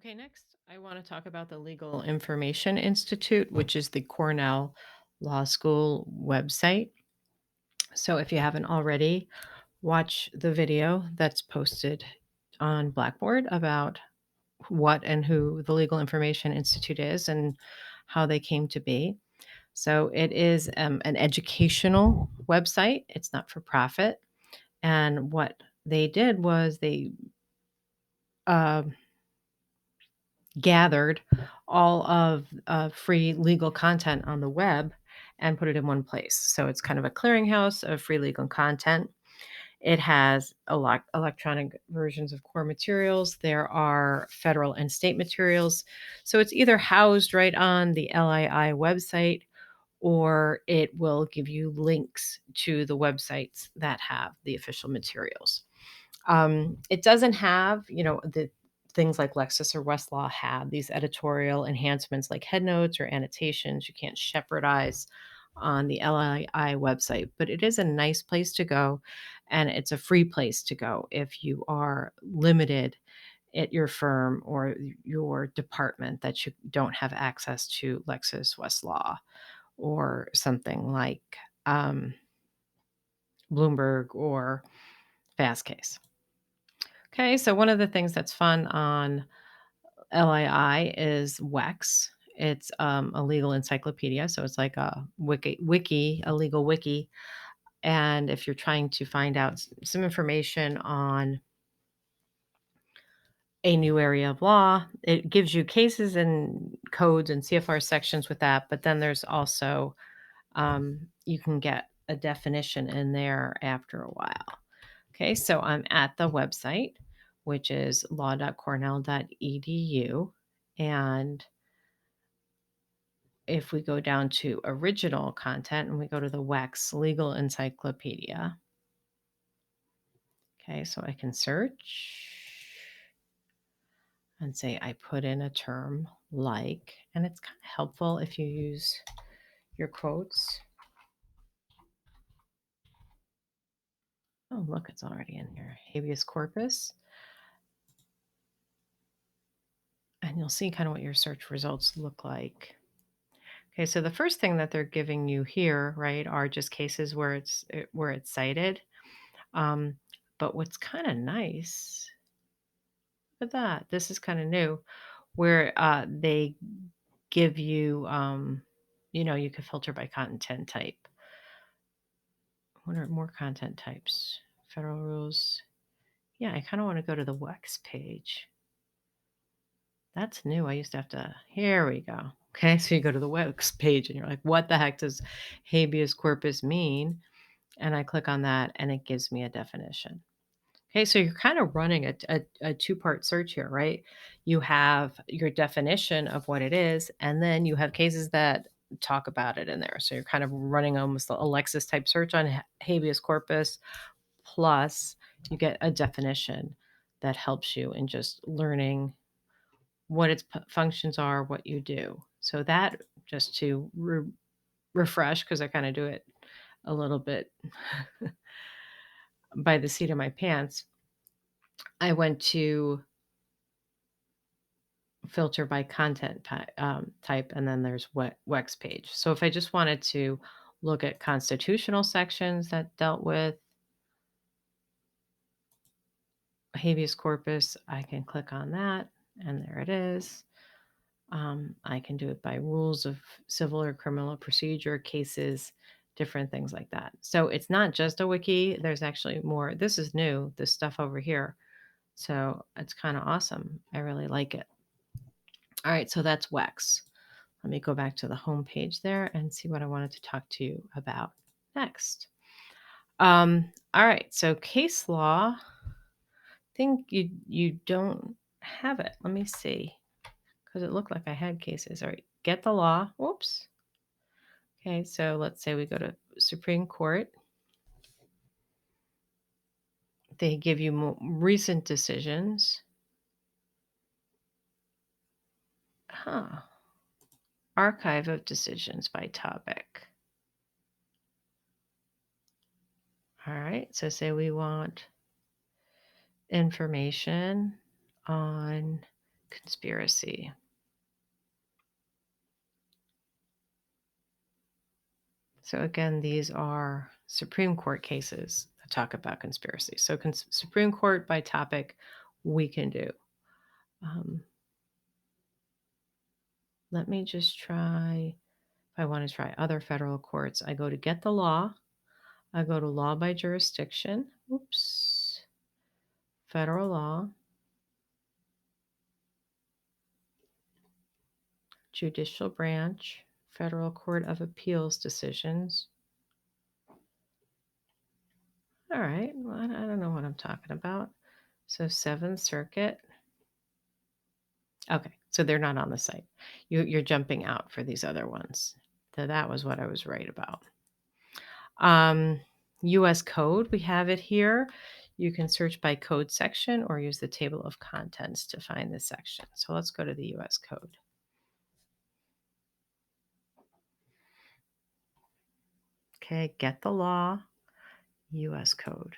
Okay, next, I want to talk about the Legal Information Institute, which is the Cornell Law School website. So, if you haven't already, watch the video that's posted on Blackboard about what and who the Legal Information Institute is and how they came to be. So, it is an educational website, it's not for profit. And what they did was they uh, gathered all of free legal content on the web and put it in one place. So it's kind of a clearinghouse of free legal content. It has a lot electronic versions of core materials. There are federal and state materials. So it's either housed right on the LII website or it will give you links to the websites that have the official materials. It doesn't have, the things like Lexis or Westlaw have these editorial enhancements like headnotes or annotations. You can't shepherdize on the LII website, but it is a nice place to go and it's a free place to go if you are limited at your firm or your department that you don't have access to Lexis, Westlaw, or something like Bloomberg or Fastcase. Okay, so one of the things that's fun on LII is WEX. It's a legal encyclopedia, so it's like a a legal wiki. And if you're trying to find out some information on a new area of law, it gives you cases and codes and CFR sections with that. But then there's also you can get a definition in there after a while. Okay, so I'm at the website, which is law.cornell.edu. And if we go down to original content and we go to the WEX Legal Encyclopedia, okay, so I can search and say I put in a term like, and it's kind of helpful if you use your quotes. Oh, look, it's already in here. Habeas corpus. And you'll see kind of what your search results look like. Okay, so the first thing that they're giving you here, right, are just cases where it's cited. Um, but what's kind of nice, look at that. This is kind of new, where they give you, you can filter by content type. What are more content types? Federal rules. Yeah, I kind of want to go to the WEX page. That's new. I used to have to. Here we go. Okay, so you go to the WEX page and you're like, what the heck does habeas corpus mean? And I click on that and it gives me a definition. Okay, so you're kind of running a two-part search here, right? You have your definition of what it is, and then you have cases that talk about it in there. So you're kind of running almost a Lexis type search on habeas corpus, plus you get a definition that helps you in just learning what its functions are, what you do. So that just to refresh, because I kind of do it a little bit by the seat of my pants. I went to filter by content type, and then there's WEX page. So if I just wanted to look at constitutional sections that dealt with habeas corpus, I can click on that, and there it is. I can do it by rules of civil or criminal procedure, cases, different things like that. So it's not just a wiki. There's actually more. This is new, this stuff over here. So it's kind of awesome. I really like it. All right, so that's WEX. Let me go back to the home page there and see what I wanted to talk to you about next. All right, so case law. I think you don't have it. Let me see, because it looked like I had cases. All right, get the law. Whoops. Okay, so let's say we go to Supreme Court. They give you more recent decisions. Huh. Archive of decisions by topic. All right, so say we want information on conspiracy. So again, these are Supreme Court cases that talk about conspiracy. So Supreme Court by topic, we can do. Um, let me just try. If I want to try other federal courts, I go to get the law. I go to law by jurisdiction. Oops. Federal law, judicial branch, Federal Court of Appeals decisions. All right. Well, I don't know what I'm talking about. So, Seventh Circuit. Okay. So, they're not on the site. You're jumping out for these other ones. So, that was what I was right about. Um, US code, we have it here. You can search by code section or use the table of contents to find this section. So, let's go to the US code. Okay. Get the law, US code.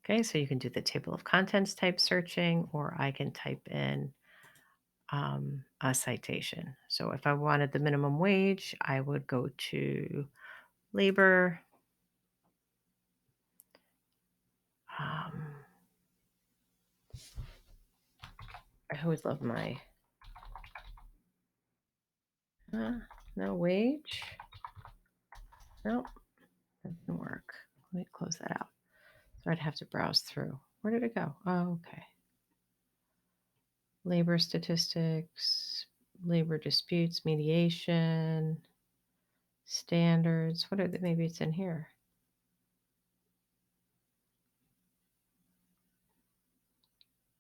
Okay, so you can do the table of contents type searching, or I can type in a citation. So if I wanted the minimum wage, I would go to labor. Um, I always love my no wage. Nope, that didn't work. Let me close that out. So I'd have to browse through. Where did it go? Oh, okay. Labor statistics, labor disputes, mediation, standards. What are the, maybe it's in here.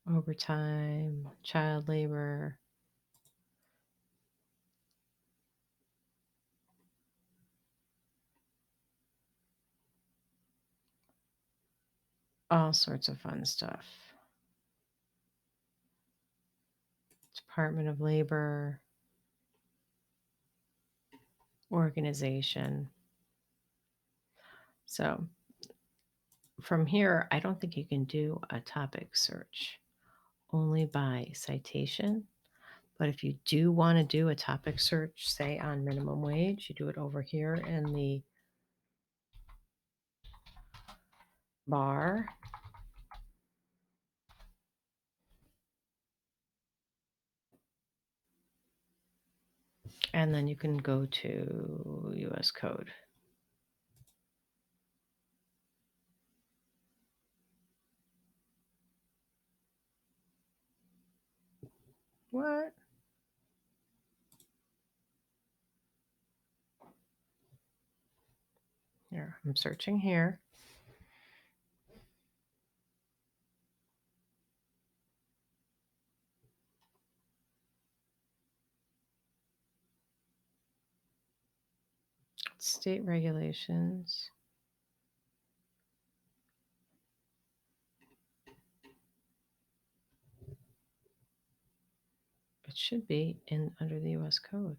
Overtime, child labor. All sorts of fun stuff. Department of Labor, organization. So from here, I don't think you can do a topic search, only by citation. But if you do want to do a topic search, say on minimum wage, you do it over here in the bar. And then you can go to US code. What? Here, I'm searching here. State regulations. It should be in under the US code.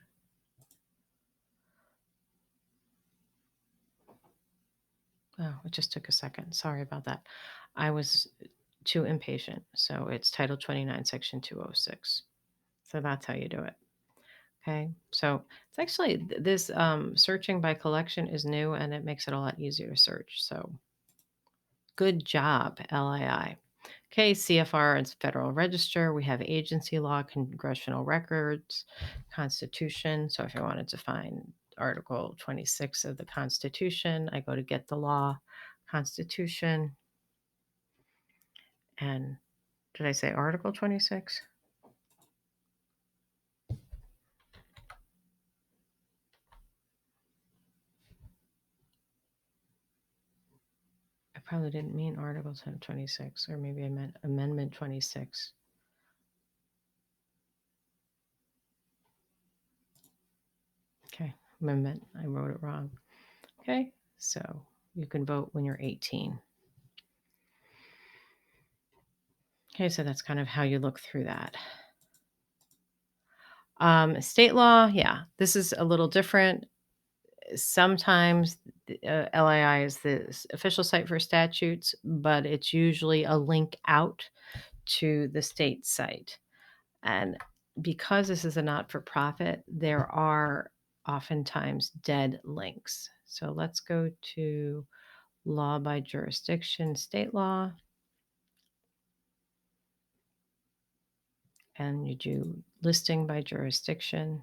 Oh, it just took a second. Sorry about that. I was too impatient. So it's Title 29, Section 206. So that's how you do it. Okay. So it's actually this searching by collection is new and it makes it a lot easier to search. So good job, LII. Okay, CFR and Federal Register. We have agency law, congressional records, Constitution. So if I wanted to find Article 26 of the Constitution, I go to get the law, Constitution. And did I say Article 26? I probably didn't mean Article 26, or maybe I meant Amendment 26. Okay, amendment. I wrote it wrong. Okay, so you can vote when you're 18. Okay, so that's kind of how you look through that. State law, yeah, this is a little different. Sometimes LII is the official site for statutes, but it's usually a link out to the state site. And because this is a not for profit, there are oftentimes dead links. So let's go to law by jurisdiction, state law, and you do listing by jurisdiction.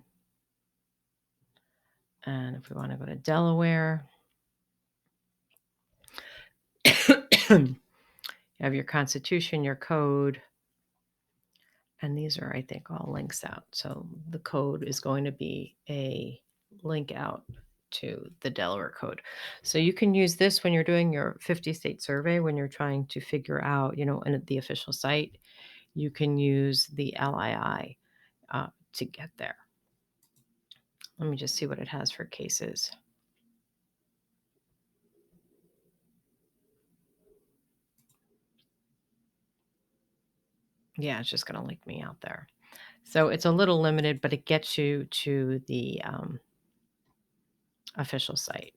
And if we want to go to Delaware, you have your constitution, your code, and these are, I think, all links out. So the code is going to be a link out to the Delaware code. So you can use this when you're doing your 50 state survey, when you're trying to figure out, in the official site, you can use the LII to get there. Let me just see what it has for cases. Yeah, it's just going to link me out there. So it's a little limited, but it gets you to the official site.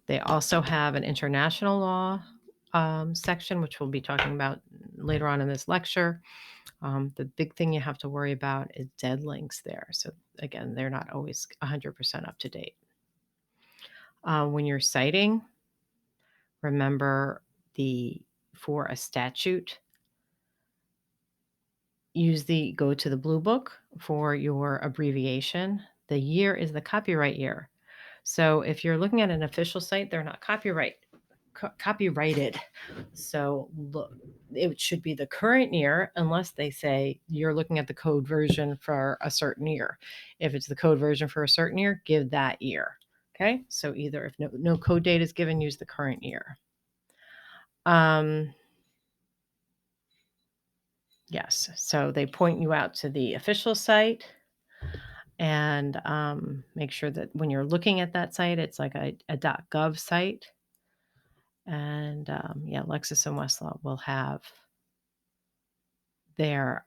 They also have an international law section, which we'll be talking about later on in this lecture. The big thing you have to worry about is dead links there. So again, they're not always 100% up to date. When you're citing, remember for a statute, go to the blue book for your abbreviation. The year is the copyright year. So if you're looking at an official site, they're not copyrighted. So look, it should be the current year unless they say you're looking at the code version for a certain year. If it's the code version for a certain year, give that year. Okay, so either if no code date is given, use the current year. Yes, so they point you out to the official site and make sure that when you're looking at that site, it's like a .gov site. And Lexis and Westlaw will have their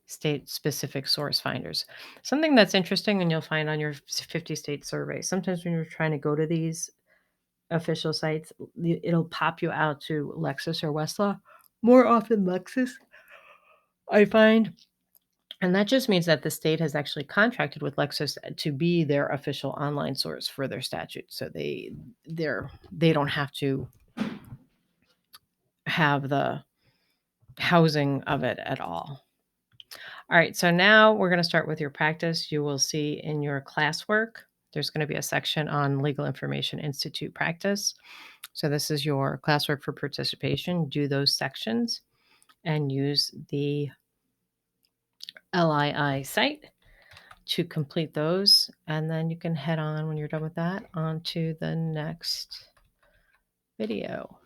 state-specific source finders. Something that's interesting and you'll find on your 50-state survey, sometimes when you're trying to go to these official sites, it'll pop you out to Lexis or Westlaw. More often Lexis, I find. And that just means that the state has actually contracted with Lexis to be their official online source for their statute. So they don't have to have the housing of it at all. All right, so now we're going to start with your practice. You will see in your classwork, there's going to be a section on Legal Information Institute practice. So this is your classwork for participation. Do those sections and use the LII site to complete those. And then you can head on, when you're done with that, on to the next video.